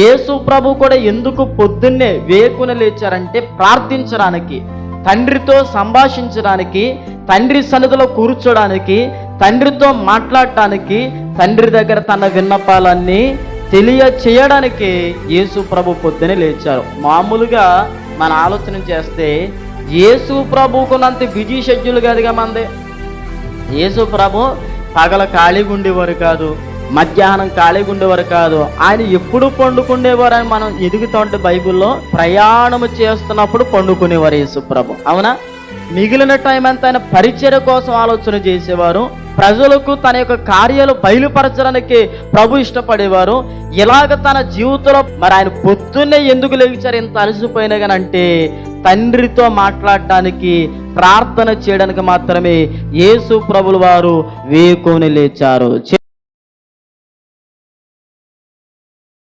యేసు ప్రభు కూడా ఎందుకు పొద్దున్నే వేకున లేచారంటే ప్రార్థించడానికి, తండ్రితో సంభాషించడానికి, తండ్రి సన్నిధిలో కూర్చోడానికి, తండ్రితో మాట్లాడటానికి, తండ్రి దగ్గర తన విన్నపాలన్నీ తెలియచేయడానికి యేసు ప్రభు పొద్దునే లేచారు. మామూలుగా మన ఆలోచన చేస్తే యేసు ప్రభుకున్నంత బిజీ షెడ్యూల్ కాదుగా మంది. యేసు ప్రభు పగల ఖాళీగా ఉండేవారు కాదు, మధ్యాహ్నం ఖాళీగా ఉండేవారు కాదు. ఆయన ఎప్పుడు పండుకునేవారు అని మనం ఎదుగుతూ ఉంటే బైబిల్లో ప్రయాణం చేస్తున్నప్పుడు పండుకునేవారు యేసు ప్రభు. అవునా? మిగిలిన టైం అంతా ఆయన పరిచర్య కోసం ఆలోచన చేసేవారు. ప్రజలకు తన యొక్క కార్యాలు బయలుపరచడానికి ప్రభు ఇష్టపడేవారు. ఇలాగ తన జీవితంలో మరి ఆయన పొద్దున్నే ఎందుకు లేచారు ఇంత అలసిపోయినా కానీ అంటే తండ్రితో మాట్లాడటానికి, ప్రార్థన చేయడానికి మాత్రమే యేసు ప్రభుల వారు వేకుని లేచారు.